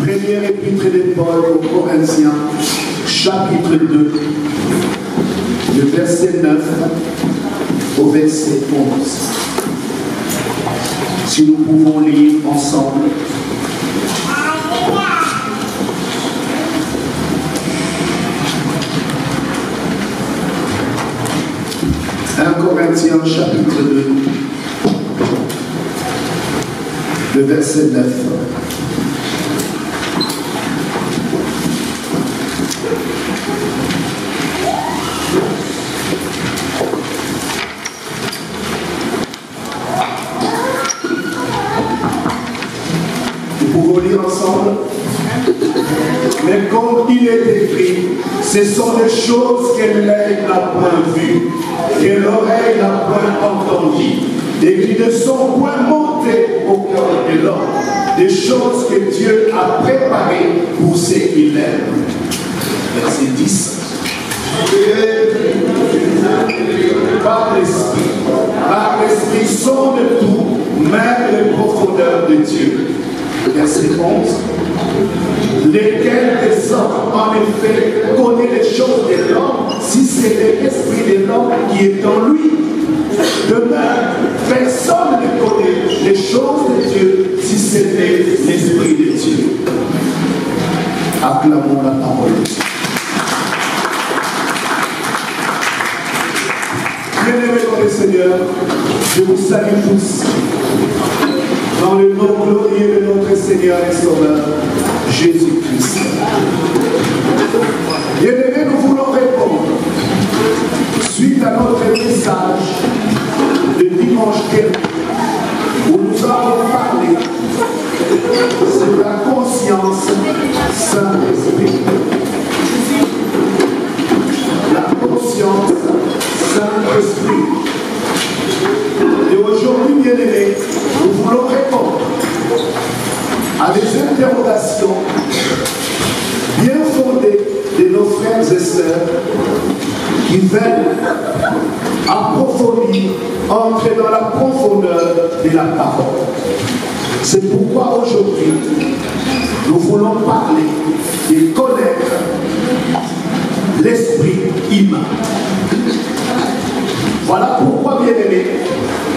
Première épître de Paul aux Corinthiens, chapitre 2, le verset 9 au verset 11. Si nous pouvons lire ensemble. 1 Corinthiens chapitre 2, le verset 9. Nous pouvons lire ensemble. Mais comme il est écrit, ce sont des choses que l'œil n'a point vues, que l'oreille n'a point entendues, et qui ne sont point montées au cœur de l'homme, des choses que Dieu a préparées pour ceux qui l'aiment. Verset 10. Par l'Esprit sonde tout, même les profondeurs de Dieu. Verset 11. Lesquels des hommes, en effet, connaît les choses de l'homme, si c'est l'esprit de l'homme qui est en lui. De même, personne ne connaît les choses de Dieu, si c'était l'esprit de Dieu. Acclamons la parole de Dieu. Bien-aimés dans le Seigneur, je vous salue tous. Dans le nom glorieux de notre Seigneur et Sauveur, Jésus-Christ. Bien-aimés, nous voulons répondre, suite à notre message de dimanche dernier, où nous avons parlé de la conscience Saint-Esprit. La conscience Saint-Esprit. Et aujourd'hui, bien-aimés, nous voulons répondre à des interrogations bien fondées de nos frères et sœurs qui veulent approfondir, entrer dans la profondeur de la parole. C'est pourquoi aujourd'hui, nous voulons parler et connaître l'esprit humain. Voilà pourquoi, bien-aimés,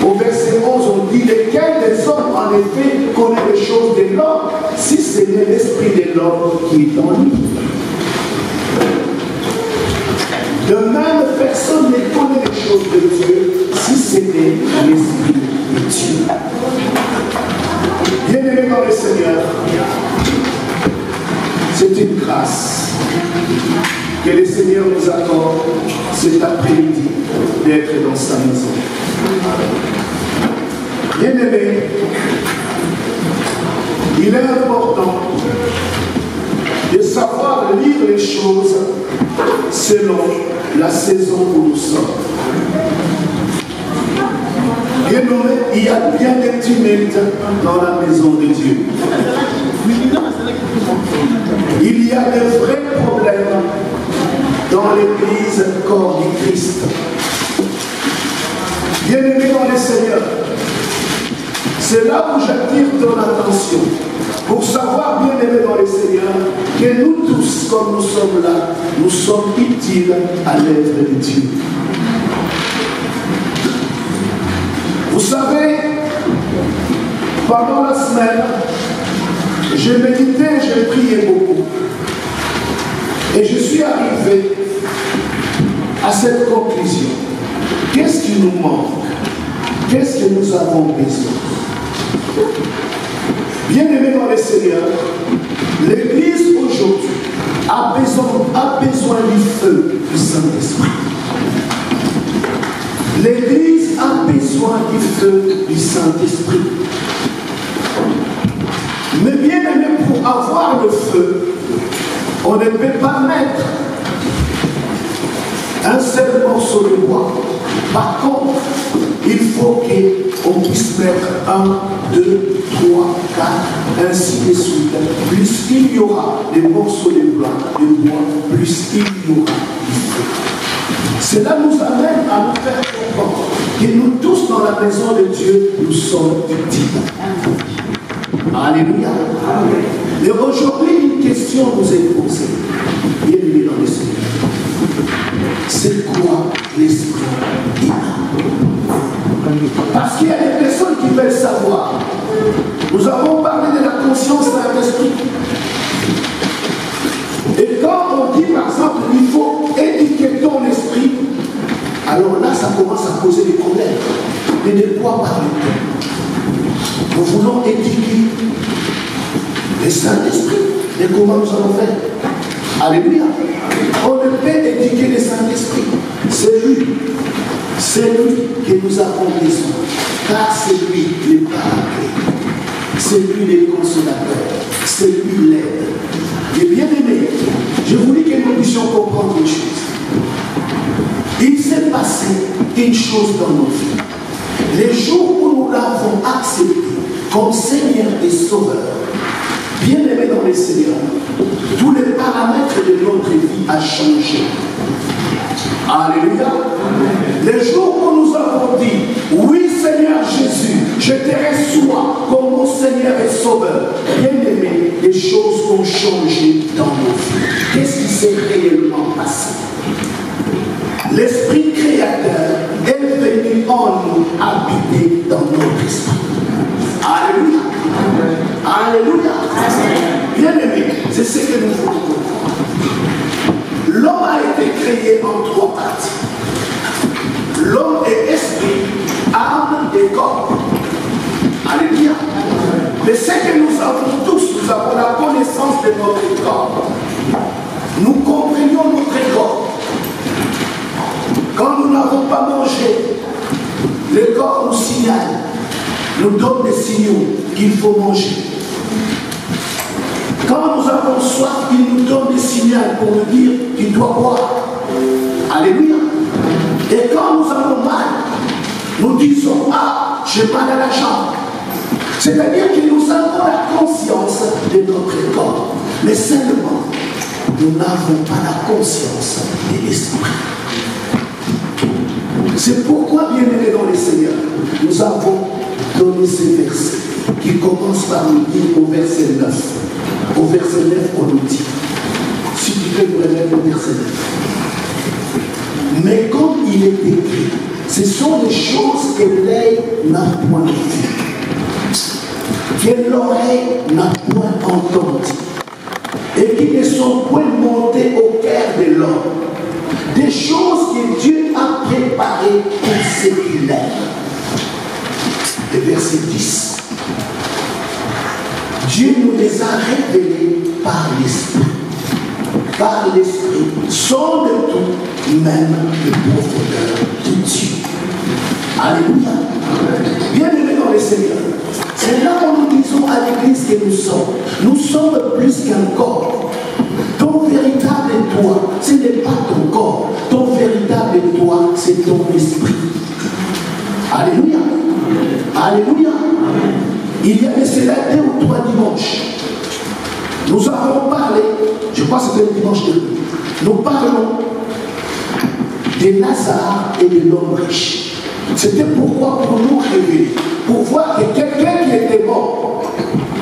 au verset 11, on dit lesquels des hommes, en effet, connaissent les choses de l'homme, si ce n'est l'esprit de l'homme qui est en lui. De même, personne ne connaît les choses de Dieu, si ce n'est l'esprit de Dieu. Bien-aimés dans le Seigneur, c'est une grâce que le Seigneur nous accorde cet après-midi d'être dans sa maison. Bien-aimés, il est important de savoir lire les choses selon la saison où nous sommes. Bien-aimés, il y a bien des tumultes dans la maison de Dieu. Il y a de vrais problèmes dans l'église corps du Christ. Bien-aimés dans le Seigneur, c'est là où j'attire ton attention pour savoir, bien-aimés dans le Seigneur, que nous tous, comme nous sommes là, nous sommes utiles à l'œuvre de Dieu. Vous savez, pendant la semaine, j'ai médité, j'ai prié beaucoup. Et je suis arrivé à cette conclusion. Qu'est-ce qui nous manque? Qu'est-ce que nous avons besoin? Bien-aimés dans le Seigneur, l'Église aujourd'hui a besoin du feu du Saint-Esprit. L'Église a besoin du feu du Saint-Esprit. Mais bien-aimés, pour avoir le feu, on ne peut pas mettre un seul morceau de bois. Par contre, il faut qu'on puisse mettre 1, 2, 3, 4, ainsi de suite. Plus il y aura des morceaux de bois, plus il y aura du feu. Cela nous amène à nous faire comprendre que nous tous dans la maison de Dieu, nous sommes utiles. Alléluia. Mais aujourd'hui, une question nous est posée. Bienvenue dans le Seigneur. C'est quoi l'esprit humain? Parce qu'il y a des personnes qui veulent savoir. Nous avons parlé de la conscience de l'esprit. Et quand on dit par exemple, il faut éduquer ton esprit, alors là, ça commence à poser des problèmes. Mais de quoi parle-t-on? Nous voulons éduquer le Saint-Esprit. Et comment nous allons faire? Alléluia. On ne peut éduquer le Saint-Esprit. C'est lui que nous avons besoin. Car c'est lui le Paraclet. C'est lui le consolateur. C'est lui l'aide. Et bien aimé, je voulais que nous puissions comprendre une chose. Il s'est passé une chose dans nos vies. Les jours où nous l'avons accepté comme Seigneur et Sauveur, bien aimé dans le Seigneur, tous les paramètres de notre vie ont changé. Alléluia. Les jours où nous avons dit, oui Seigneur Jésus, je te reçois comme mon Seigneur et Sauveur, bien aimé, les choses ont changé dans nos vies. Qu'est-ce qui s'est réellement passé? L'Esprit créateur est venu en nous habiter dans notre esprit. Alléluia. Alléluia. Bien aimé, c'est ce que nous voulons comprendre. L'homme a été créé en trois parties. L'homme est esprit, âme et corps. Alléluia. Mais ce que nous avons tous, nous avons la connaissance de notre corps. Nous comprenons notre corps. Quand nous n'avons pas mangé, le corps nous signale, nous donne des signaux qu'il faut manger. Quand nous avons soif, il nous donne des signaux pour nous dire qu'il doit boire. Alléluia. Et quand nous avons mal, nous disons, ah, j'ai mal à la jambe. C'est-à-dire que nous avons la conscience de notre corps. Mais seulement, nous n'avons pas la conscience de l'esprit. C'est pourquoi, bien aimé dans le Seigneur, nous avons donné ces versets qui commencent par nous dire au verset 9. Au verset 9, on nous dit, si tu peux nous remettre au verset 9. Mais comme il est écrit, ce sont des choses que l'œil n'a point vues, que l'oreille n'a point entendues, et qui ne sont point montées au cœur de l'homme. Des choses que Dieu a préparées pour ceux qui l'aiment. Et verset 10. Dieu nous les a révélées par l'Esprit. Par l'Esprit, sonde tout, même les profondeurs de Dieu. Alléluia. Bien aimé dans le Seigneur. C'est là où nous disons à l'église que nous sommes. Nous sommes plus qu'un corps. Ton véritable toi, ce n'est pas ton corps. Ton véritable toi, c'est ton esprit. Alléluia. Alléluia. Il y a de cela 2 ou 3 dimanches. Nous avons parlé, je crois que c'était le dimanche dernier, nous parlons de Lazare et de l'homme riche. C'était pourquoi pour nous révéler, pour voir que quelqu'un qui était mort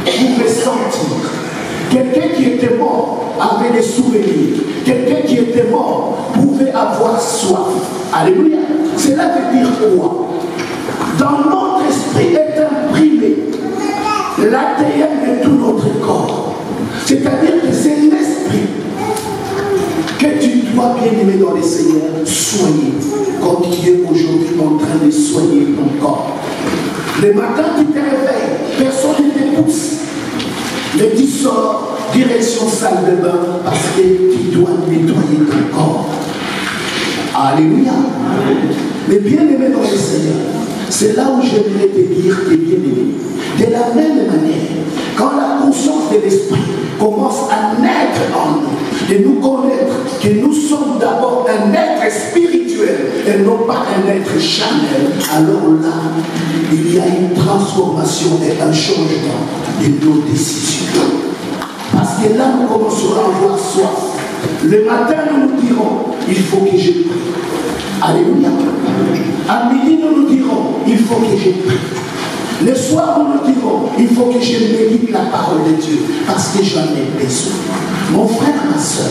pouvait sentir. Quelqu'un qui était mort avait des souvenirs. Quelqu'un qui était mort pouvait avoir soif. Alléluia. Cela veut dire quoi? Dans notre esprit est imprimé l'ADN de tout notre corps. C'est-à-dire que c'est l'esprit que tu dois, bien aimer dans les Seigneurs, soigner. Comme tu es aujourd'hui en train de soigner ton corps. Le matin, tu te réveilles, personne ne te pousse. Mais tu sors, direction salle de bain, parce que tu dois nettoyer ton corps. Alléluia. Mais bien aimé dans le Seigneur, c'est là où j'aimerais te dire que bien aimé. De la même manière, quand la conscience de l'esprit commence à naître en nous, de nous connaître que nous sommes d'abord un être spirituel et non pas un être charnel, alors là, il y a une transformation et un changement de nos décisions. Parce que là, nous commencerons à avoir soif. Le matin, nous nous dirons, il faut que je prie. Alléluia. À midi, nous nous dirons, il faut que je prie. Le soir, nous nous disons, il faut que je médite la parole de Dieu, parce que j'en ai besoin. Mon frère, ma soeur,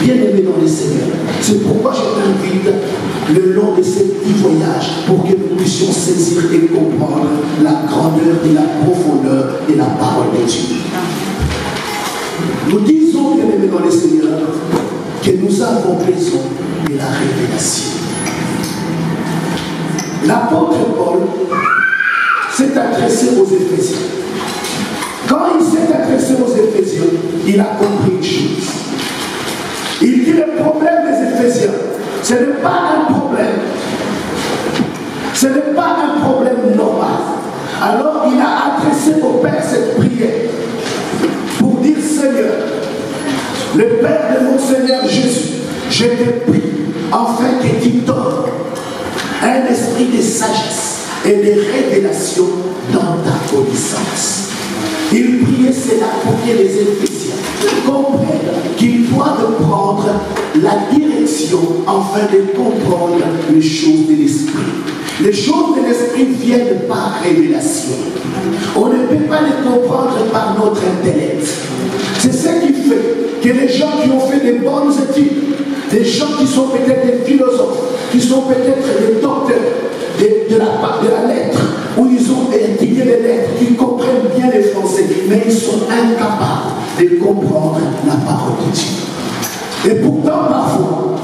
bien-aimé dans le Seigneur, c'est pourquoi je t'invite le long de ce petit voyage, pour que nous puissions saisir et comprendre la grandeur et la profondeur de la parole de Dieu. Nous disons, bien-aimé dans le Seigneur, que nous avons besoin de la révélation. L'apôtre Paul s'est adressé aux Éphésiens. Quand il s'est adressé aux Éphésiens, il a compris une chose. Il dit le problème des Éphésiens, ce n'est pas un problème. Ce n'est pas un problème normal. Alors il a adressé au Père cette prière pour dire Seigneur, le Père de mon Seigneur Jésus, je te prie afin que tu donnes un esprit de sagesse et de révélation dans ta connaissance. Il priait cela pour que les Éphésiens comprennent qu'ils doivent prendre la direction afin de comprendre les choses de l'esprit. Les choses de l'esprit viennent par révélation. On ne peut pas les comprendre par notre intellect. C'est ce qui fait que les gens qui ont fait des bonnes études, des gens qui sont peut-être des philosophes, qui sont peut-être des docteurs de la lettre, où ils ont étudié les lettres, qui comprennent bien les français, mais ils sont incapables de comprendre la parole de Dieu. Et pourtant, parfois,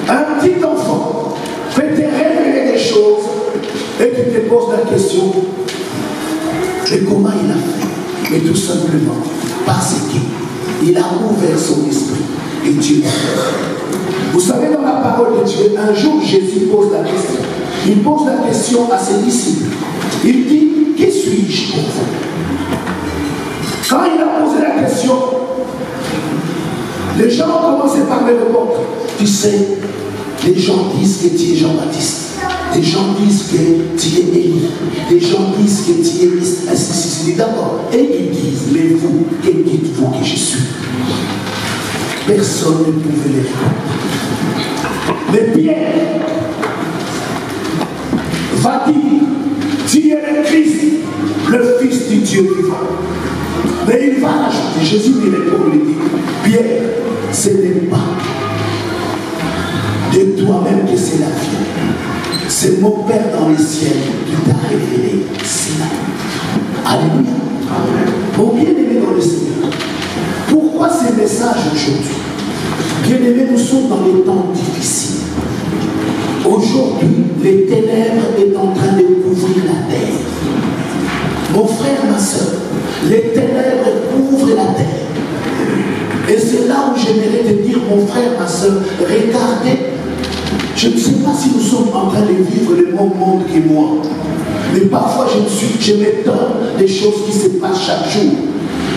un petit enfant fait te révéler des choses et tu te poses la question, et comment il a fait? Mais tout simplement parce qu'il a ouvert son esprit et Dieu l'a fait. Vous savez, dans la parole de Dieu, un jour Jésus pose la question. Il pose la question à ses disciples. Il dit, qui suis-je pour vous? Quand il a posé la question, les gens ont commencé par me répondre. Tu sais, les gens disent que tu es Jean-Baptiste. Les gens disent que tu es Élie. Les gens disent que tu es ainsi. D'accord. Et ils disent, mais vous, que dites-vous que je suis? Personne ne pouvait les répondre. Mais Pierre va dire, tu es le Christ, le Fils du Dieu vivant. Mais il va ajouter, Jésus lui répond, il dit, Pierre, ce n'est pas de toi-même que c'est la vie. C'est mon Père dans les ciels qui t'a révélé cela. Alléluia. Mon bien-aimé dans le Seigneur, pourquoi ces messages aujourd'hui? Bien-aimés, nous sommes dans des temps difficiles. Aujourd'hui, les ténèbres sont en train de couvrir la terre. Mon frère, ma soeur, les ténèbres couvrent la terre. Et c'est là où j'aimerais te dire, mon frère, ma soeur, regardez. Je ne sais pas si nous sommes en train de vivre le même monde que moi. Mais parfois, je m'étonne des choses qui se passent chaque jour.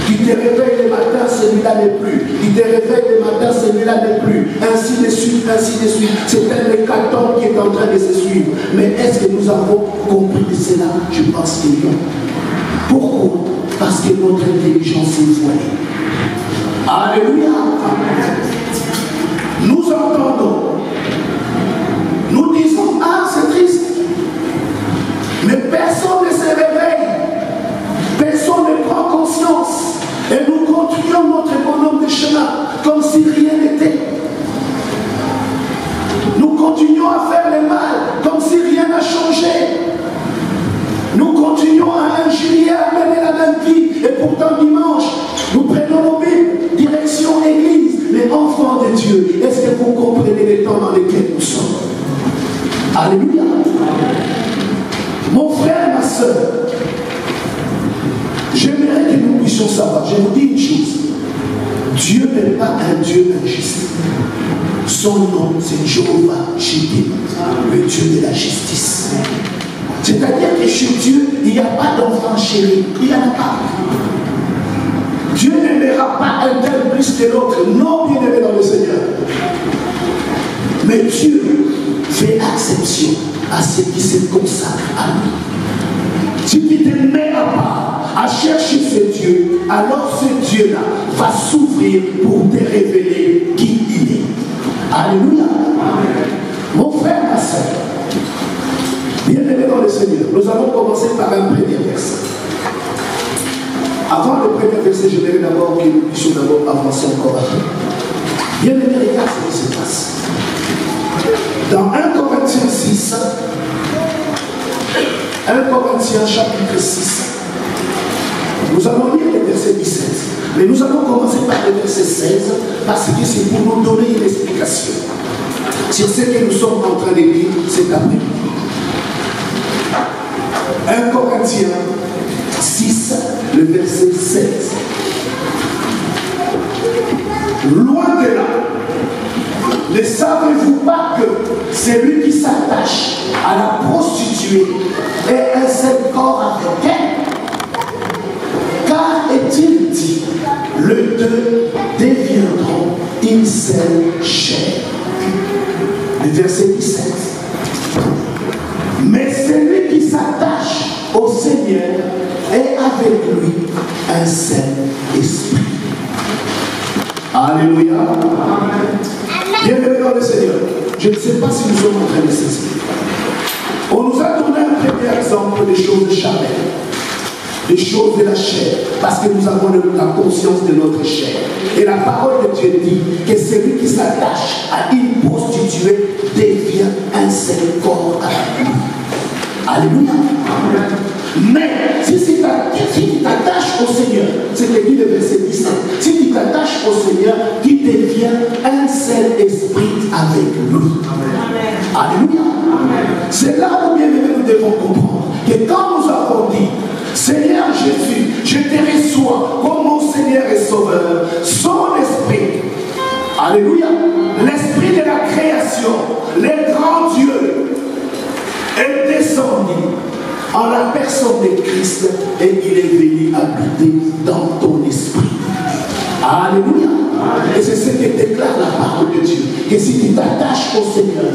Qui te réveille le matin, celui-là n'est plus. Qui te réveille le matin, celui-là n'est plus. Ainsi de suite, ainsi de suite. C'est un hécatombe qui est en train de se suivre. Mais est-ce que nous avons compris cela? Je pense que non. Pourquoi? Parce que notre intelligence est voilée. Alléluia. Nous entendons. Nous disons, ah, c'est triste. Mais personne ne se réveille. Personne ne prend conscience. Et nous continuons notre bonhomme de chemin comme si rien n'était. Nous continuons à faire le mal comme si rien n'a changé. Nous continuons à injurier, à mener la même vie. Et pourtant dimanche, nous prenons nos Bibles, direction église. Mais enfants de Dieu, est-ce que vous comprenez les temps dans lesquels nous sommes? Alléluia. Mon frère, ma soeur, j'aimerais que nous puissions savoir. Je vous dis une chose. Dieu n'est pas un Dieu injuste. Son nom, c'est Jéhovah Jireh, le Dieu de la justice. C'est-à-dire que chez Dieu, il n'y a pas d'enfant chéri. Il n'y en a pas. Dieu n'aimera pas un tel plus que l'autre. Non, bien aimé dans le Seigneur. Mais Dieu fait exception à ceux qui se consacrent à lui. Si tu te mets à part à chercher ce Dieu, alors ce Dieu-là va s'ouvrir pour te révéler qui il est. Alléluia. Amen. Mon frère, ma soeur, bien-aimé dans le Seigneur, nous allons commencer par un premier verset. Avant le premier verset, je voudrais d'abord que nous puissions d'abord avancer encore un peu. Bien aimé, regarde ce qui se passe. Dans 1 Corinthiens 6, 1 Corinthiens chapitre 6, nous allons lire le verset 17. Mais nous allons commencer par le verset 16 parce que c'est pour nous donner une explication sur ce que nous sommes en train de dire cet après-midi. 1 Corinthiens 6, le verset 16. Loin de là, ne savez-vous pas que celui qui s'attache à la prostituée est un seul corps avec elle? Car est-il dit, les deux deviendront une seule chair. Le verset 17. Mais celui qui s'attache au Seigneur est avec lui un seul esprit. Alléluia. Bienvenue dans le Seigneur. Je ne sais pas si nous sommes en train de s'expliquer. On nous a donné un premier exemple des choses charnelles, des choses de la chair, parce que nous avons la conscience de notre chair. Et la parole de Dieu dit que celui qui s'attache à une prostituée devient un seul corps avec lui. Alléluia. Mais si tu t'attaches au Seigneur, c'est ce que dit le verset 17, si tu t'attaches au Seigneur, tu deviens un seul esprit avec lui. Alléluia. C'est là où bien aimé nous devons comprendre que quand nous avons dit Seigneur Jésus, je te reçois comme mon Seigneur et Sauveur, son esprit, alléluia, l'esprit de la création, le grand Dieu est descendu en la personne de Christ et il est venu habiter dans ton esprit. Alléluia. Et c'est ce que déclare la parole de Dieu. Que si tu t'attaches au Seigneur,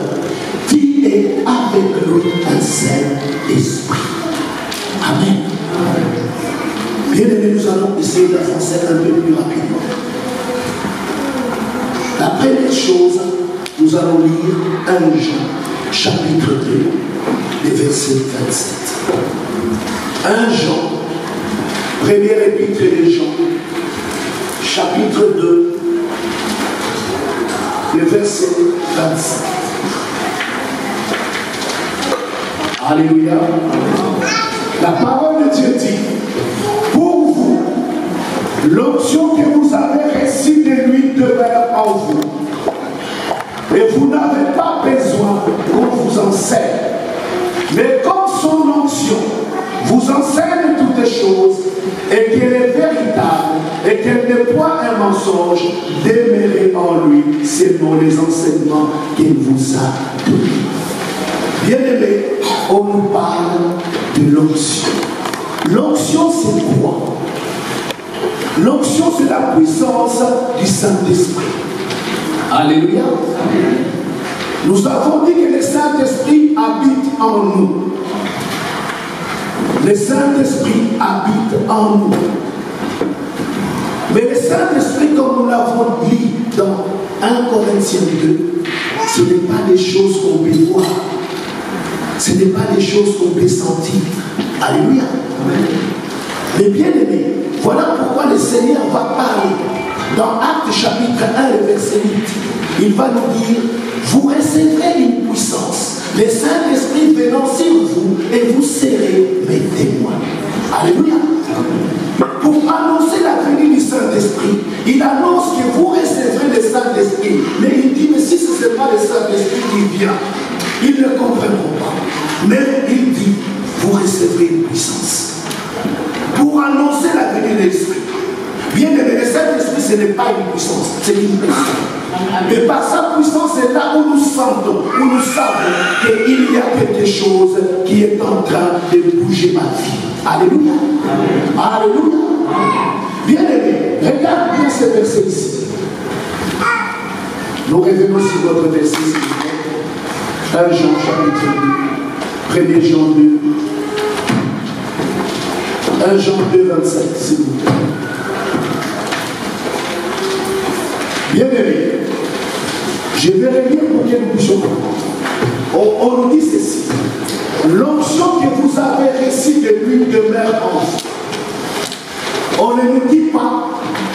tu es avec lui un seul esprit. Amen. Bien aimé, nous allons essayer d'avancer un peu plus rapidement. La première chose, nous allons lire 1 Jean, chapitre 2, les versets 27. 1 Jean, première épître de Jean, chapitre 2, le verset 27. Alléluia. La parole de Dieu dit, pour vous, l'onction que vous avez reçue de lui demeure en vous. Et vous n'avez pas besoin qu'on vous enseigne. Mais comme son onction vous enseigne toutes les choses, et qu'elle est véritable, et qu'elle n'est point un mensonge, demeurez en lui selon les enseignements qu'il vous a donnés. Bien-aimés, on nous parle de l'onction. L'onction, c'est quoi? L'onction, c'est la puissance du Saint-Esprit. Alléluia. Nous avons dit que le Saint-Esprit habite en nous. Le Saint-Esprit habite en nous. Mais le Saint-Esprit, comme nous l'avons dit dans 1 Corinthiens 2, ce n'est pas des choses qu'on peut voir. Ce n'est pas des choses qu'on peut sentir. Alléluia. Mais bien aimé, voilà pourquoi le Seigneur va parler. Dans Actes chapitre 1, le verset 8, il va nous dire, vous recevrez une puissance. Le Saint-Esprit venant sur vous et vous serez mes témoins. Alléluia. Pour annoncer la venue du Saint-Esprit, il annonce que vous recevrez le Saint-Esprit. Mais il dit, mais si ce n'est pas le Saint-Esprit qui vient, ils ne comprendront pas. Mais il dit, vous recevrez une puissance. Pour annoncer la venue de l'Esprit. Bien aimé, le Saint-Esprit, ce n'est pas une puissance, c'est une personne. Mais par sa puissance, c'est là où nous sentons, où nous savons qu'il y a quelque chose qui est en train de bouger ma vie. Alléluia. Alléluia. Bien aimé, regarde bien ce verset ici. Nous revenons sur votre verset, s'il vous plaît. 1 Jean chapitre 2, 1 Jean 2. 1 Jean 2, 27, s'il vous plaît. Bien aimé, je vais relire pour que nous puissions comprendre. On nous dit ceci. L'onction que vous avez reçue de lui demeure en vous. On ne nous dit pas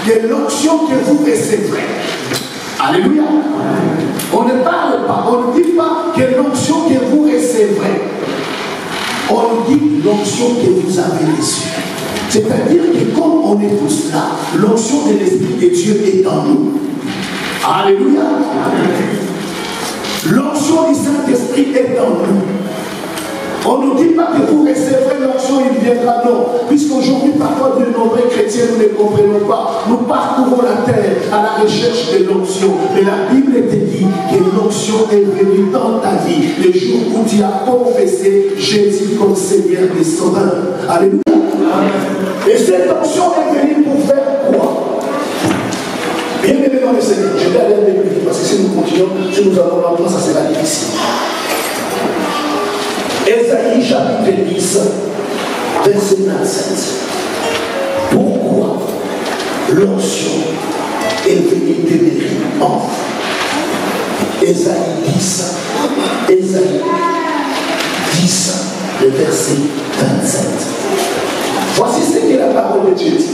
que l'onction que vous recevrez. Alléluia. On ne parle pas, on ne dit pas que l'onction que vous recevrez. On nous dit l'onction que vous avez reçue. C'est-à-dire que comme on est tous là, l'onction de l'Esprit de Dieu est en nous. Alléluia. L'onction du Saint-Esprit est en nous. On ne nous dit pas que vous recevrez l'onction, il viendra, non. Puisqu'aujourd'hui, parfois, de nombreux chrétiens, nous ne comprenons pas. Nous parcourons la terre à la recherche de l'onction. Mais la Bible te dit que l'onction est venue dans ta vie le jour où tu as confessé Jésus comme Seigneur et Sauveur. Alléluia. Et cette onction est venue pour faire quoi? Bien aimé dans le Seigneur, je vais aller avec lui parce que si nous continuons, si nous allons l'entendre, ça sera difficile. Ésaïe chapitre 10, verset 27. Pourquoi l'onction est venue demeurer en vous? Ésaïe 10, le verset 27. Voici ce que la parole de Dieu dit.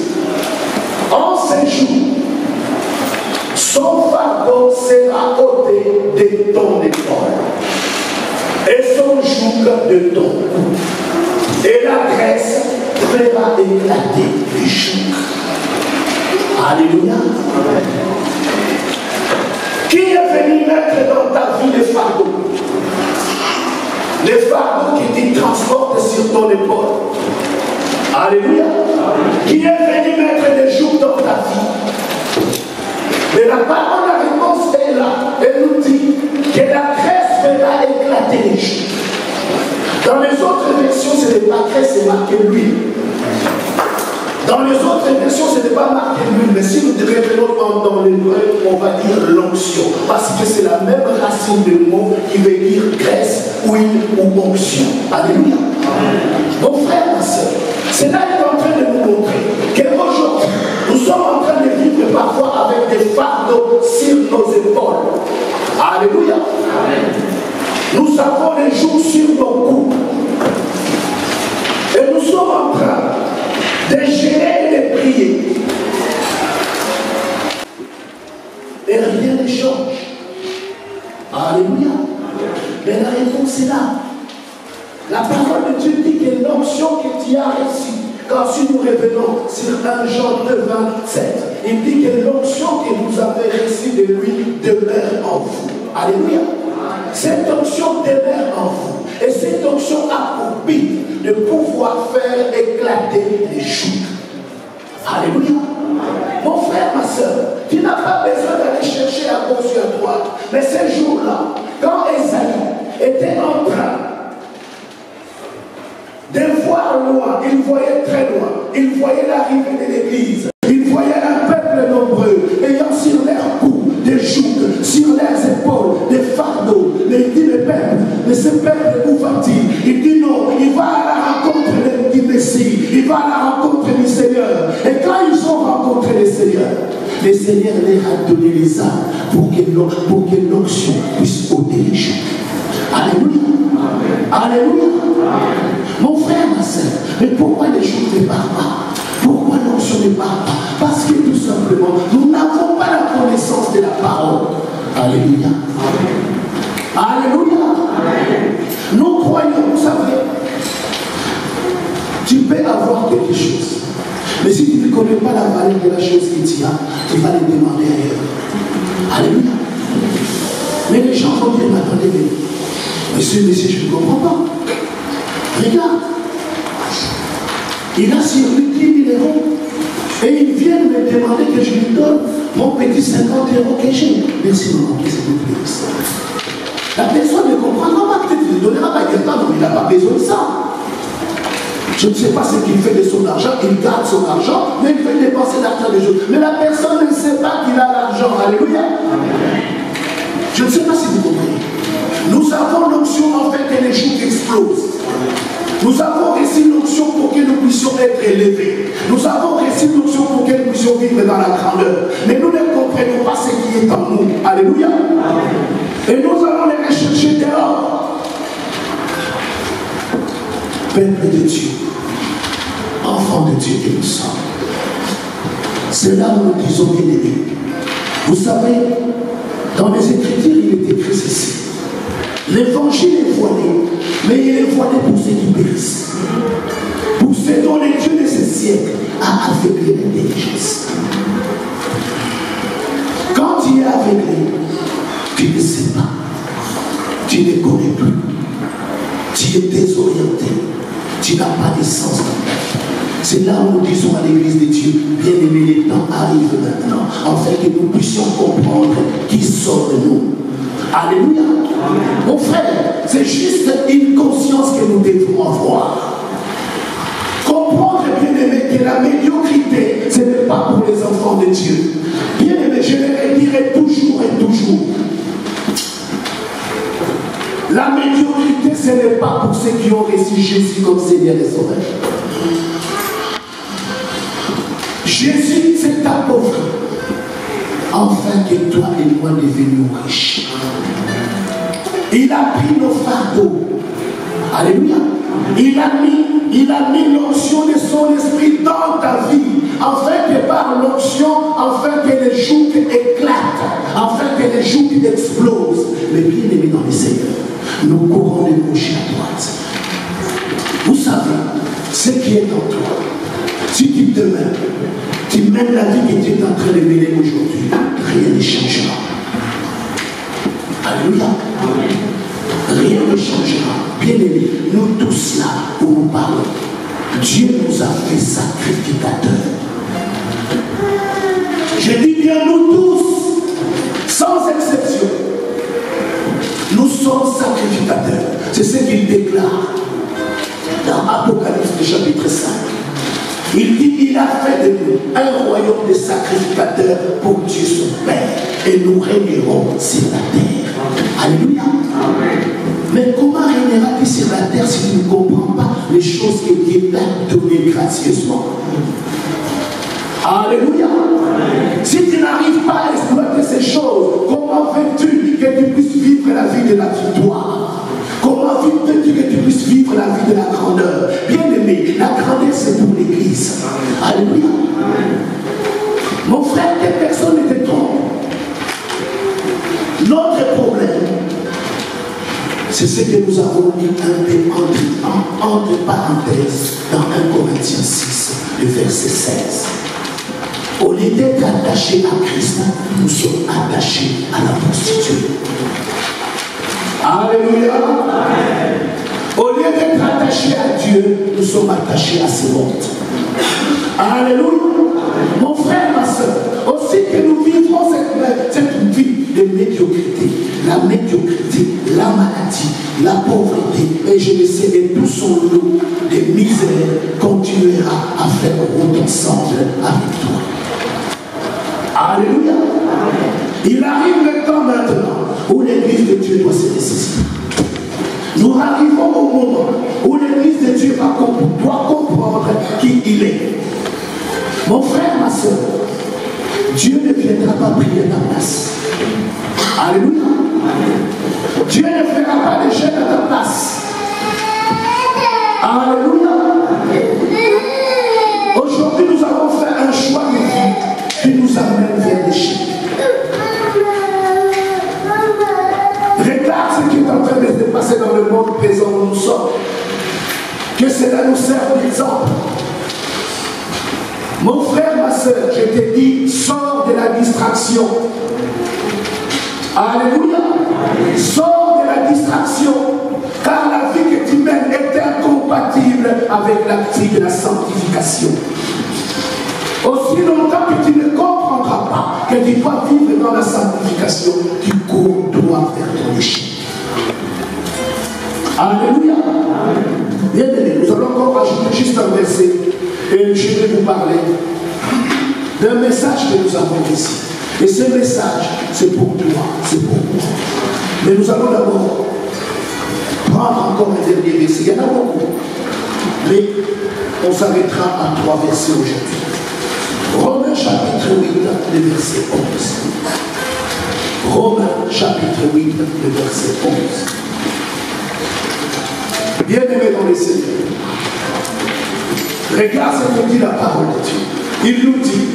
En ces jours, son fardeau sera ôté de ton épaule et son joug de ton cou. Et la graisse fera éclater les jougs. Alléluia. Qui est venu mettre dans ta vie les fardeaux? Les fardeaux qui te transportent sur ton épaule. Alléluia. Qui est venu mettre les jougs dans ta vie? Mais la parole, la réponse est là. Elle nous dit que la graisse fera éclater les jougs. Dans les autres versions, ce n'est pas graisse, c'est marqué l'huile. Dans les autres versions, ce n'est pas marqué l'huile. Mais si nous revenons dans l'hébreu, on va dire l'onction. Parce que c'est la même racine de mot qui veut dire graisse, huile ou onction. Alléluia. Mon frère, ma soeur, cela est en train de nous montrer qu'aujourd'hui, nous sommes en train de vivre parfois avec des fardeaux sur nos épaules. Alléluia. Nous avons les jougs sur nos coups. Et nous sommes en train de gérer et de prier. Et rien ne change. Alléluia. Mais la réponse est là. La parole de Dieu dit que l'onction que tu as reçue, quand si nous revenons sur 1 Jean 2, 27, il dit que l'onction que vous avez reçue de lui demeure en vous. Alléluia. Cette onction demeure en vous. Et cette onction a pour but de pouvoir faire éclater les jougs. Alléluia. Mon frère, ma soeur, tu n'as pas besoin d'aller chercher à gauche et à droite. Mais ces jours-là, quand Ésaïe était en train de voir loin, il voyait très loin, il voyait l'arrivée de l'église, il voyait un peuple nombreux, ayant sur leurs cou des jougs, sur leurs épaules des fardeaux. Mais il dit le peuple, mais ce peuple où va-t-il? Il dit non, il va à la rencontre du Messie, il va à la rencontre du Seigneur. Et quand ils ont rencontré le Seigneur leur a donné les armes pour que l'onction puisse ôter les jougs. Alléluia. Alléluia. Mon frère, ma soeur, mais pourquoi les choses ne parlent pas? Pourquoi l'onction ne parle pas? Parce que tout simplement, nous n'avons pas la connaissance de la parole. Alléluia. Alléluia. Nous croyons, vous savez, tu peux avoir quelque chose. Mais si tu ne connais pas la valeur de la chose que tu as, tu vas le demander ailleurs. Alléluia. Mais les gens vont dire, attendez, monsieur, je ne comprends pas. Regarde, il a sur lui 10 000 euros et ils viennent me demander que je lui donne mon petit 50 euros que j'ai. Merci, maman, s'il vous plaît. La personne ne comprendra pas, peut-être qu'il ne donnera pas quelqu'un, mais il n'a pas besoin de ça. Je ne sais pas ce qu'il fait de son argent, il garde son argent, mais il fait dépenser l'argent des autres. Mais la personne ne sait pas qu'il a l'argent. Alléluia. Je ne sais pas si vous comprenez. Nous avons l'onction en fait que les jougs explosent. Nous avons reçu l'onction pour que nous puissions être élevés. Nous avons reçu l'onction pour que nous puissions vivre dans la grandeur. Mais nous ne comprenons pas ce qui est en nous. Alléluia. Et nous allons les rechercher dehors. Peuple de Dieu, enfant de Dieu que nous sommes, C'est là où nous disons bien aimé. Vous savez, dans les Écritures, il est écrit ceci. L'évangile est voilé, mais il est voilé pour ceux qui périssent. Pour ceux dont les dieux de ces siècles a aveuglé l'intelligence. Quand tu es aveuglé, tu ne sais pas. Tu ne connais plus. Tu es désorienté. Tu n'as pas de sens dans ta vie. C'est là où nous disons à l'église de Dieu, bien aimé, les temps arrivent maintenant, afin que nous puissions comprendre qui sort de nous. Alléluia. Mon frère, c'est juste une conscience que nous devons avoir. Comprendre, bien aimé, que la médiocrité, ce n'est pas pour les enfants de Dieu. Bien aimé, je le dirai toujours et toujours. La médiocrité, ce n'est pas pour ceux qui ont reçu Jésus comme Seigneur et Sauveur. Jésus s'est appauvri, afin que toi et moi devenions riches. Il a pris nos fardeaux. Alléluia. Il a mis l'onction de son esprit dans ta vie, afin que par l'onction, afin que les joues éclatent, afin que les joues explosent. Mais bien aimé dans les Seigneurs, nous courons de gauche à droite. Vous savez, ce qui est en toi, si tu te mets, tu mènes la vie que tu es en train de mener aujourd'hui, rien ne changera. Alléluia. Rien ne changera. Bien aimé, nous tous là où nous parlons, Dieu nous a fait sacrificateurs. Je dis bien nous tous, sans exception, nous sommes sacrificateurs. C'est ce qu'il déclare dans Apocalypse chapitre 5. Il dit qu'il a fait de nous un royaume de sacrificateurs pour Dieu son Père, et nous régnerons sur la terre. Alléluia. Amen. Mais comment régnera-t-il sur la terre si tu ne comprends pas les choses que Dieu t'a données gracieusement? Alléluia. Amen. Si tu n'arrives pas à exploiter ces choses, comment veux-tu que tu puisses vivre la vie de la victoire? Comment veux-tu que tu puisses vivre la vie de la grandeur? Bien aimé, la grandeur c'est pour l'église. Alléluia. Mon frère, que personne ne te trompe. Notre problème, c'est ce que nous avons mis entre parenthèses dans 1 Corinthiens 6, le verset 16. Au lieu d'être attachés à Christ, nous sommes attachés à la prostituée. Alléluia. Amen. Au lieu d'être attachés à Dieu, nous sommes attachés à ce monde. Alléluia. Amen. Mon frère, ma soeur, aussi que nous vivrons cette vie de médiocrité, la médiocrité, la maladie, la pauvreté, et je le sais, et tout son lot de misère continuera à faire route ensemble avec toi. Alléluia. Il arrive le temps maintenant où l'église de Dieu doit se dessaisir. Nous arrivons au moment où l'église de Dieu doit comprendre qui il est. Mon frère, ma soeur, Dieu ne viendra pas prier ta place. Alléluia. Dieu ne fera pas de jeûne à ta place. Alléluia. Aujourd'hui, nous avons fait un choix de vie qui nous amène vers l'échec. Regarde ce qui est en train de se passer dans le monde présent où nous sommes. Que cela nous serve d'exemple. Mon frère, ma soeur, je te dis, sors de la distraction. Alléluia. Sors de la distraction. Car la vie que tu mènes est incompatible avec l'acte de la sanctification. Aussi longtemps que tu ne comprendras pas que tu dois vivre dans la sanctification, tu cours droit vers ton échec. Alléluia. Bien aimé, nous allons encore rajouter juste un verset et je vais vous parler d'un message que nous avons ici. Et ce message, c'est pour toi, c'est pour moi. Mais nous allons d'abord prendre encore un dernier verset. Il y en a beaucoup. Mais on s'arrêtera à 3 versets aujourd'hui. Romains chapitre 8, le verset 11. Romains chapitre 8, le verset 11. Bien-aimés dans les Seigneurs, regarde ce que dit la parole de Dieu. Il nous dit,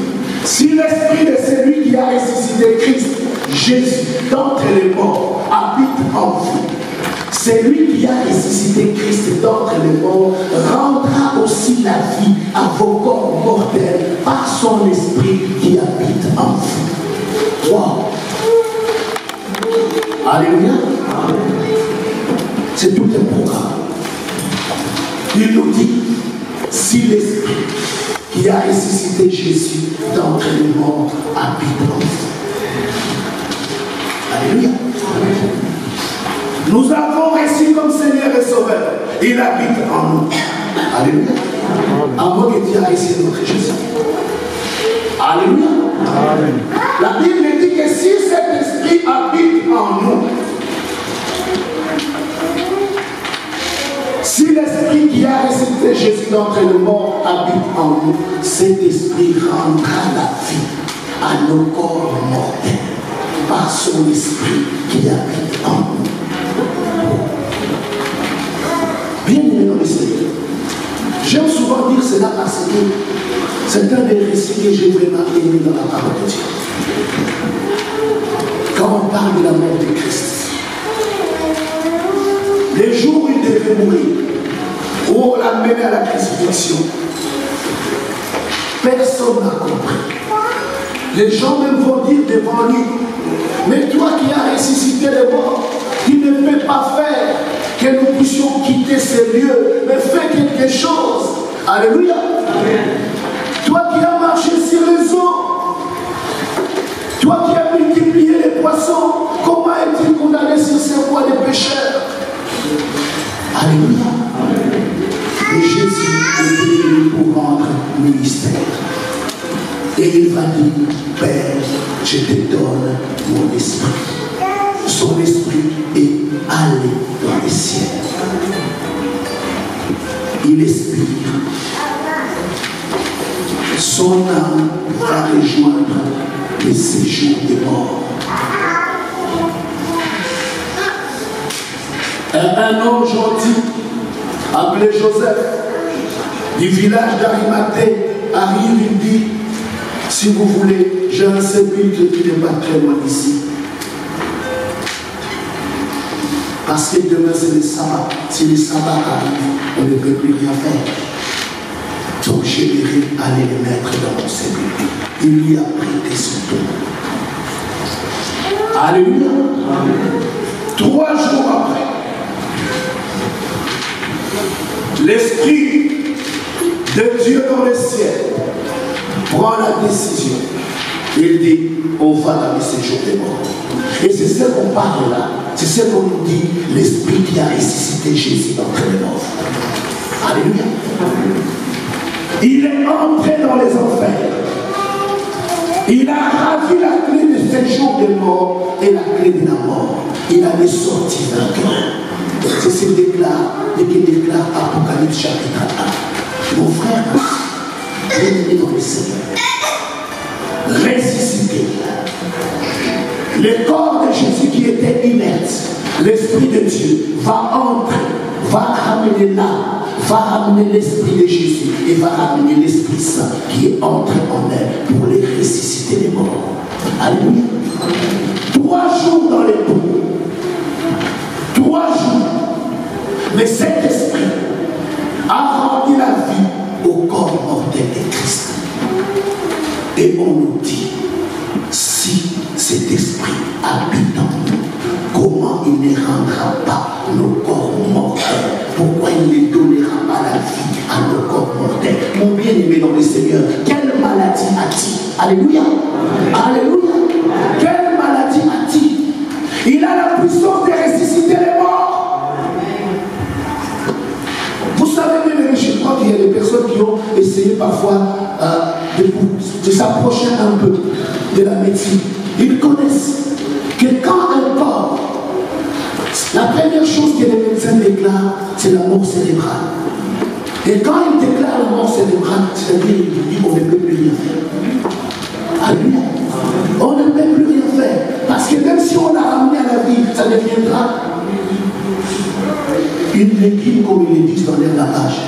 Si l'esprit de celui qui a ressuscité Christ, Jésus, d'entre les morts, habite en vous, celui qui a ressuscité Christ d'entre les morts rendra aussi la vie à vos corps mortels par son esprit qui habite en vous. Wow. Alléluia. C'est tout un programme. Il nous dit, si l'esprit qui a ressuscité Jésus d'entre les morts habite en vous. Alléluia. Nous avons reçu comme Seigneur et Sauveur. Il habite en nous. Alléluia. Avant que Dieu a reçu notre Jésus. Alléluia. Amen. La Bible dit que si cet esprit habite en nous, si l'esprit qui a ressuscité Jésus d'entre les morts habite en nous, cet esprit rendra la vie à nos corps mortels par son esprit qui habite en nous. Bien aimé dans le Seigneur, j'aime souvent dire cela parce que c'est un des récits que j'ai vraiment aimé dans la parole de Dieu. Quand on parle de la mort de Christ, les jours où il devait mourir, où on l'a mené à la crucifixion, personne n'a compris. Les gens même vont dire devant lui, mais toi qui as ressuscité les morts, tu ne peux pas faire que nous puissions quitter ces lieux, mais fais quelque chose. Alléluia. Amen. Toi qui as marché sur les eaux, toi qui as multiplié les poissons, comment es-tu condamné sur ces voies des pécheurs? Alléluia. Amen. Et Jésus est venu pour rendre ministère. Et il va dire, Père, je te donne mon esprit. Son esprit est allé dans les cieux. Il expire. Son âme va rejoindre le séjour des morts. Un homme gentil, appelé Joseph, du village d'Arimathée, arrive, il dit, si vous voulez, j'ai un sépulcre qui n'est pas très loin d'ici. Parce que demain c'est le sabbat. Si le sabbat arrive, on ne peut plus rien faire. Donc j'aimerais aller le mettre dans mon sépulcre. Il lui a prêté son don. Alléluia. Amen. 3 jours après, l'Esprit de Dieu dans le ciel prend la décision. Il dit, on va dans le séjour des morts. Et c'est ce qu'on parle là. C'est ce qu'on nous dit, l'Esprit qui a ressuscité Jésus d'entre les morts. Alléluia. Il est entré dans les enfers. Il a ravi la clé du séjour des morts et la clé de la mort. Il a sorti vainqueur. C'est ce qu'il déclare Apocalypse chapitre 1. Mon frère, bienvenue dans le Seigneur. Ressuscité. Le corps de Jésus qui était inerte, l'Esprit de Dieu va entrer, va ramener l'âme, va ramener l'Esprit de Jésus et va ramener l'Esprit Saint qui est entré en elle pour les ressusciter les morts. Alléluia. 3 jours dans les pots. 3 jours. Mais cet Esprit a rendu la vie au corps mortel de Christ. Et on nous dit, si cet esprit habite en nous, comment il ne rendra pas nos corps mortels? Pourquoi il ne donnera pas la vie à nos corps mortels? Mon bien-aimé dans le Seigneur, quelle maladie a-t-il? Alléluia. Alléluia. Quelle maladie a-t-il? Il a la puissance de ressusciter les morts. Vous savez bien, je crois qu'il y a des personnes qui ont essayé parfois de s'approcher un peu de la médecine. Ils connaissent que quand un corps, la première chose que les médecins déclarent, c'est la mort cérébrale. Et quand ils déclarent la mort cérébrale, c'est-à-dire qu'ils disent qu'on ne peut plus rien faire. Alléluia. On ne peut plus rien faire. Parce que même si on l'a ramené à la vie, ça deviendra une légume, comme ils le disent dans leur langage.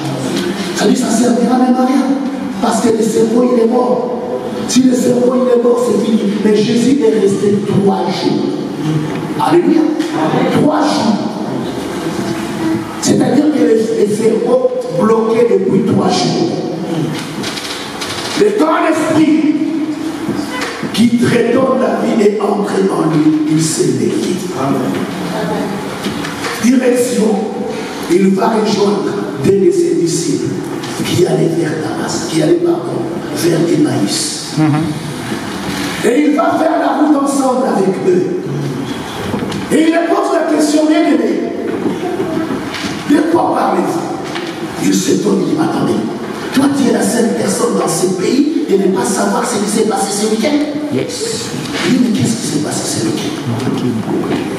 Ça dit, ça servira même à rien. Parce que le cerveau, il est mort. Si le cerveau il est mort, c'est fini. Mais Jésus est resté 3 jours. Alléluia. 3 jours. C'est-à-dire que les cerveaux bloqués depuis 3 jours. Le temps l'esprit qui redonne la vie est entré en lui. Il s'est levé. Direction, il va rejoindre des de ses disciples qui allaient vers Damas, qui allaient vers Emmaüs. Et il va faire la route ensemble avec eux. Et il leur pose la question, bien aimé, de quoi parlez-vous? Il s'étonne, il dit, attendez, toi tu es la seule personne dans ce pays et ne pas savoir ce qui s'est passé ce week-end? Yes. Il dit, mais qu'est-ce qui s'est passé ce week-end?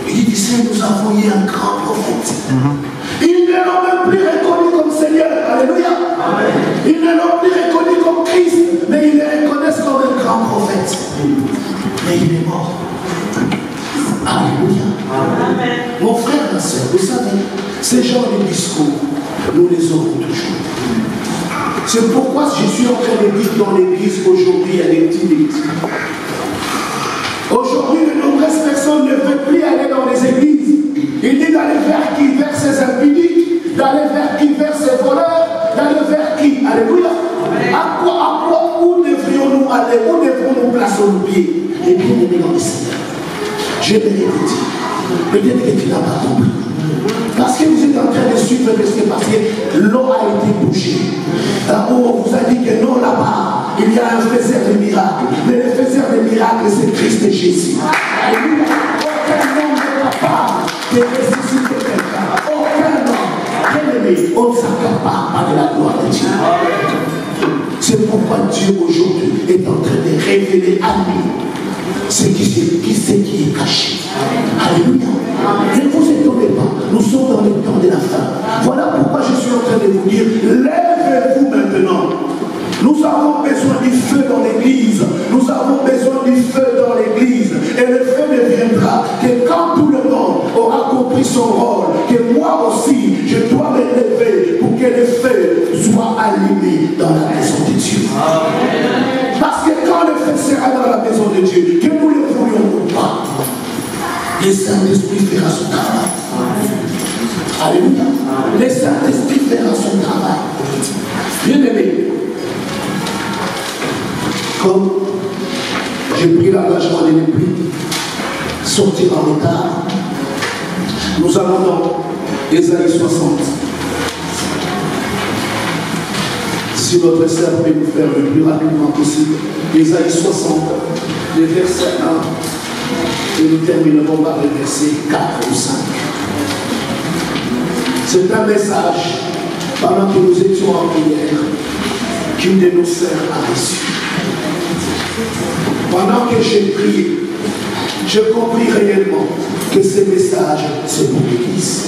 Il dit, c'est nous avons eu un grand prophète. Ils ne l'ont même plus reconnu comme Seigneur. Alléluia. Amen. Ils ne l'ont plus reconnu comme Christ, mais ils le reconnaissent comme un grand prophète. Mais il est mort. Alléluia. Amen. Mon frère, ma soeur, vous savez, ces genres de discours, nous les aurons toujours. C'est pourquoi je suis en train de dire dans l'église aujourd'hui, il y a des petites églises. Aujourd'hui, de nombreuses personnes ne veulent plus aller dans les églises. Il dit d'aller vers qui? Vers ses impudiques, d'aller vers qui? Vers ses voleurs, d'aller vers qui? Alléluia. À quoi, où devrions-nous aller? Où devrons-nous placer nos pieds? Et bien aimés dans le Seigneur, je vais le dire, peut-être que tu n'as pas compris. Parce que vous êtes en train de suivre, parce que l'eau a été bouchée. On vous a dit que non, là-bas, il y a un faiseur de miracles. Mais le faiseur de miracles, c'est Christ Jésus. Alléluia. Aucun homme n'est capable de ressusciter quelqu'un. Aucun homme. Bien-aimé, on ne s'accapare pas de la gloire de Dieu. C'est pourquoi Dieu aujourd'hui est en train de révéler à nous ce qui est caché. Alléluia. Ne vous étonnez pas, nous sommes dans le temps de la fin. Voilà pourquoi je suis en train de vous dire, lèvez-vous maintenant. Nous avons besoin du feu dans l'église. Nous avons besoin du feu dans l'église. Et le feu ne viendra que quand tout le monde aura compris son rôle. Que moi aussi, je dois me lever pour que le feu soit allumé dans la maison de Dieu. Amen. Parce que quand le feu sera dans la maison de Dieu, que nous le voulions ou pas, le Saint-Esprit fera son travail. Alléluia. Le Saint-Esprit fera son travail. Bien-aimé, comme j'ai pris l'engagement de ne plus sortir en retard, nous allons dans Ésaïe 60. Si notre sœur peut nous faire le plus rapidement possible, Ésaïe 60, le verset 1, et nous terminerons par le verset 4 ou 5. C'est un message, pendant que nous étions en prière, qu'une de nos sœurs a reçu. Pendant que j'ai prié, j'ai compris réellement que ce message, c'est pour l'Église.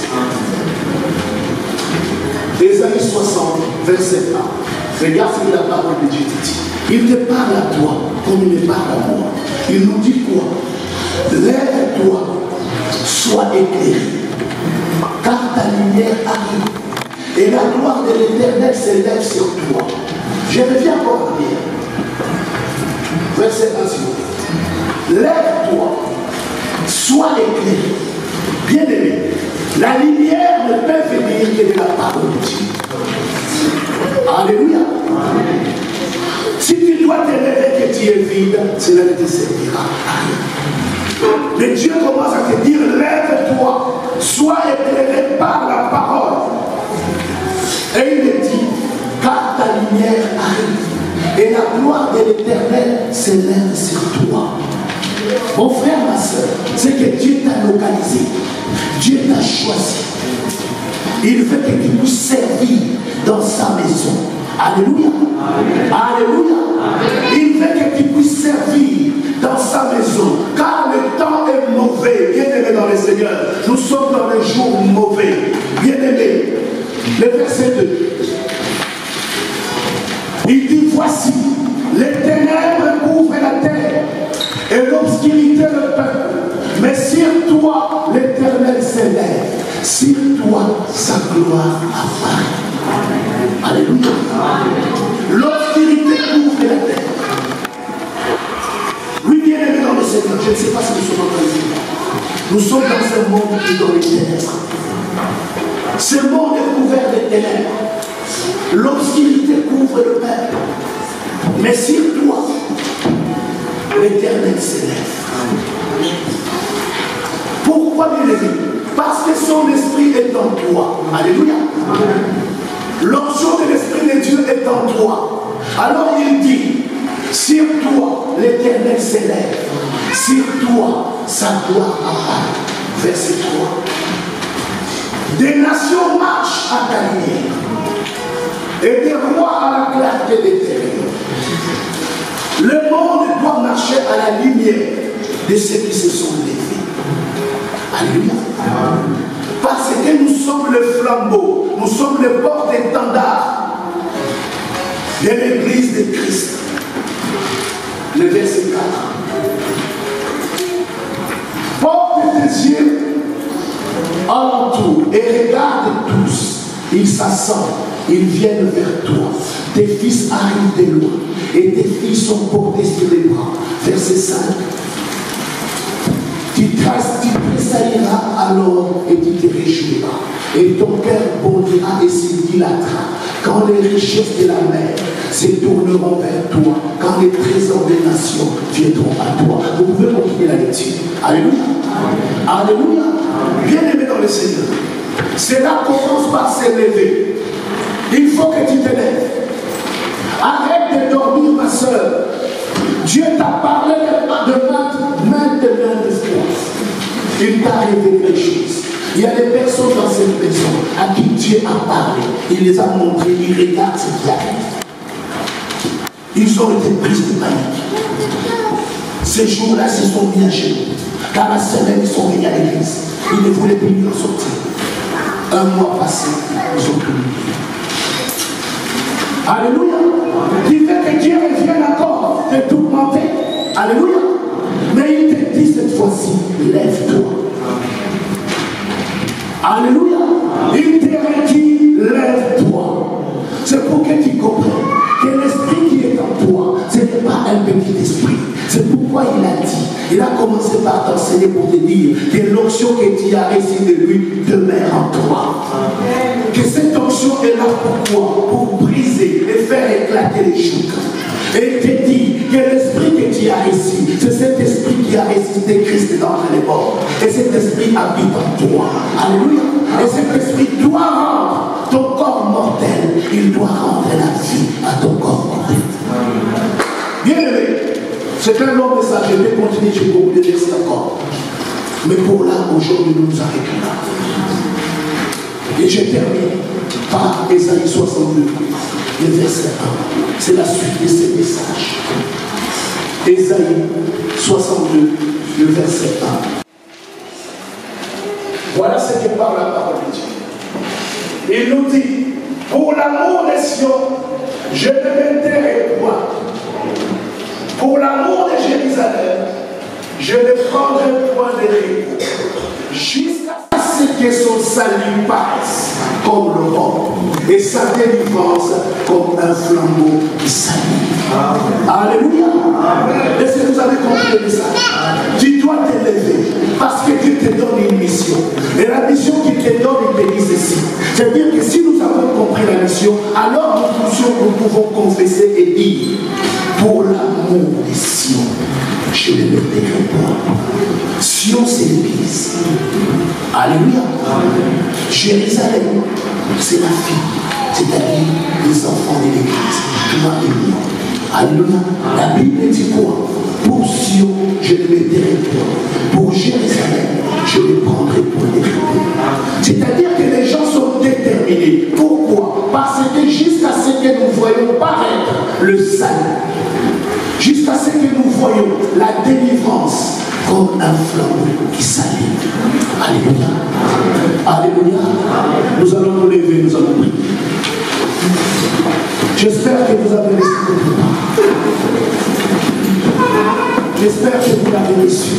Ésaïe 60, verset 1. Regarde ce que la parole de Dieu te dit. Il te parle à toi comme il me parle à moi. Il nous dit quoi? Lève-toi, sois éclairé, car ta lumière arrive, et la gloire de l'Éternel s'élève sur toi. Je reviens encore à dire. Verset 1. Lève-toi, sois éclairé. Bien-aimé, la lumière ne peut venir que de la parole de Dieu. Alléluia. Si tu dois te lever que tu es vide, cela ne te servira à rien. Mais Dieu commence à te dire, lève-toi, sois éclairé par la parole. Et il te dit, car ta lumière arrive, et la gloire de l'Éternel s'élève sur toi. Mon frère, ma soeur, c'est que Dieu t'a localisé, Dieu t'a choisi. Il veut que tu puisses servir dans sa maison. Alléluia. Amen. Alléluia. Amen. Il veut que tu puisses servir dans sa maison. Car le temps est mauvais. Bien-aimé dans le Seigneur, nous sommes dans les jours mauvais. Bien-aimé, le verset 2. Il dit, voici, les ténèbres couvrent la terre et l'obscurité le peuple. Mais sur toi, l'Éternel s'élève. Sur toi, sa gloire apparaît. 'Amen. Alléluia. L'obscurité couvre la terre. Et l'obscurité le peuple. Mais sur toi, l'Éternel s'élève. Sur toi, sa gloire apparaît. Alléluia. Alléluia. L'obscurité couvre la terre. Et l'obscurité le peuple. Mais sur toi, sa gloire apparaît. je ne sais pas si nous sommes en train de vivre. Nous sommes dans un monde qui est dans les ténèbres. Ce monde est couvert de ténèbres. L'obscurité couvre le peuple. Mais sur toi, l'Éternel s'élève. Pourquoi bien aimé? Parce que son esprit est en toi. Alléluia. L'onction de l'esprit de Dieu est en toi. Alors il dit, sur toi, l'Éternel s'élève. Sur toi, sa gloire apparaît. Verset 3. Des nations marchent à ta lumière, et des rois à la clarté des ténèbres. Le monde doit marcher à la lumière de ceux qui se sont levés. Alléluia. Parce que nous sommes le flambeau, nous sommes le porte-étendard de l'église de Christ. Le verset 4. Porte tes yeux alentour et regarde tous. Ils s'assemblent, ils viennent vers toi. Tes fils arrivent de loin et tes filles sont portées sur les bras. Verset 5. Tu tressailleras alors et tu te réjouiras. Et ton cœur bondira et se dilatera. Quand les richesses de la mer se tourneront vers toi, quand les trésors des nations viendront à toi. Vous pouvez continuer la lecture. Alléluia. Alléluia. Bien-aimé dans le Seigneur. Cela commence par s'élever. Il faut que tu te lèves. Arrête de dormir, ma soeur. Dieu t'a parlé de maintes fois. Il t'a révélé les choses. Il y a des personnes dans cette maison à qui Dieu a parlé. Il les a montrés, ils regardent ce qui arrive. Ils ont été pris de panique. Ces jours-là, ils se sont mis à genoux. Car la semaine, ils sont venus à l'église. Ils ne voulaient plus en sortir. Un mois passé, ils ont tout oublié. Alléluia. Il fait que Dieu revienne encore te tourmenter. Alléluia. Mais il te dit cette fois-ci, lève-toi. Alléluia. Il te dit, lève-toi. C'est pour que tu comprennes que l'esprit qui est en toi, ce n'est pas un petit esprit. C'est pourquoi il a dit, il a commencé par t'enseigner pour te dire que l'onction que tu as reçue de lui demeure en toi. Que cette onction est là pourquoi? Pour briser et faire éclater les chutes. Et il te dit que l'esprit que tu as reçu, c'est cet esprit qui a ressuscité Christ d'entre les morts. Et cet esprit habite en toi. Alléluia. Et cet esprit doit rendre ton corps mortel, il doit rendre la vie à ton corps mortel. Bien aimé, c'est un long message, je vais continuer, je vais beaucoup de versets encore. Mais pour là, aujourd'hui, nous nous arrêtons là. Et je termine par Ésaïe 62, le verset 1. C'est la suite de ce message. Ésaïe 62, le verset 1. Voilà ce que parle la parole de Dieu. Il nous dit, pour l'amour des Sion, je ne m'enterrerai point. Pour l'amour de Jérusalem, je ne prendrai point de repos. Jusqu'à ce que son salut passe comme l'aurore et sa délivrance comme un flambeau qui s'allume. Alléluia. Est-ce que vous avez compris le message? Tu dois t'élever parce que Dieu te donne une mission. Et la mission qu'il te donne, il te dit ceci. C'est-à-dire que si nous avons compris la mission, alors nous pouvons confesser et dire, pour l'amour des Sion, je ne le taire pas. Sion, c'est l'église. Alléluia. Jérusalem, c'est la fille, c'est-à-dire les enfants de l'église. Toi et moi. Alléluia. La Bible dit quoi? Pour Sion, je ne me tairai point. Pour Jérusalem, je ne prendrai point de repos. C'est-à-dire que les gens sont déterminés. Pourquoi? Parce que jusqu'à ce que nous voyons paraître le salut, jusqu'à ce que nous voyons la délivrance comme un flambeau qui s'allume. Alléluia. Alléluia. Nous allons nous lever, nous allons prier. J'espère que vous avez l'esprit de Dieu. J'espère que vous l'avez reçu.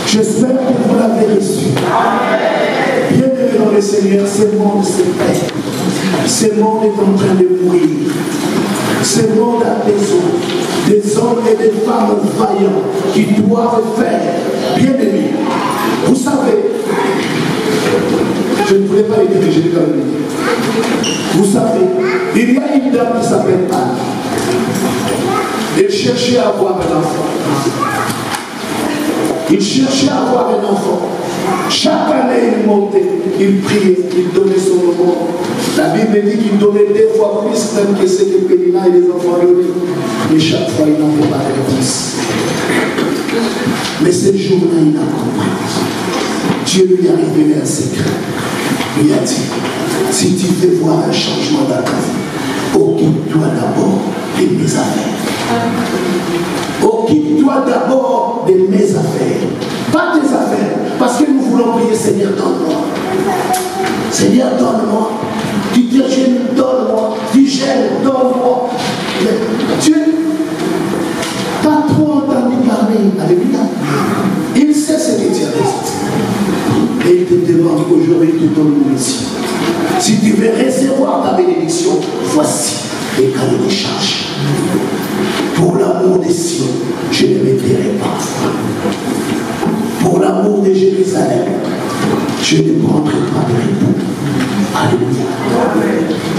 J'espère que vous l'avez reçu. Bienvenue dans le Seigneur, ce monde se perd. Ce monde est en train de mourir. Ce monde a besoin des hommes et des femmes vaillants qui doivent faire. Bien aimé, vous savez, je ne voulais pas le dire, je l'ai quand même dit. Vous savez, il y a une dame qui s'appelle Anne. Elle cherchait à avoir un enfant. Il cherchait à avoir un enfant. Chaque année, il montait, il priait, il donnait son nom. La Bible dit qu'il donnait 2 fois plus même que ce que Pélina et les enfants donnaient. Mais chaque fois, il n'en fait pas de réponse. Mais ce jour-là, il a compris. Dieu lui a révélé un secret. Il a dit, si tu veux voir un changement dans ta vie, occupe-toi d'abord de mes affaires. Occupe-toi d'abord de mes affaires. Pas tes affaires. Parce que nous voulons prier, Seigneur, donne-moi. Seigneur, donne-moi. Tu dis, je donne-moi. Tu gênes, donne-moi. Mais Dieu, pas trop entendu parler. Alléluia. Il sait ce que tu as besoin. Et il te demande aujourd'hui de ton mission. Si tu veux recevoir ta bénédiction, voici les cadeaux de charge. Pour l'amour des cieux, je ne me tairai pas. Pour l'amour de Jérusalem, je ne prendrai pas de repos. Alléluia.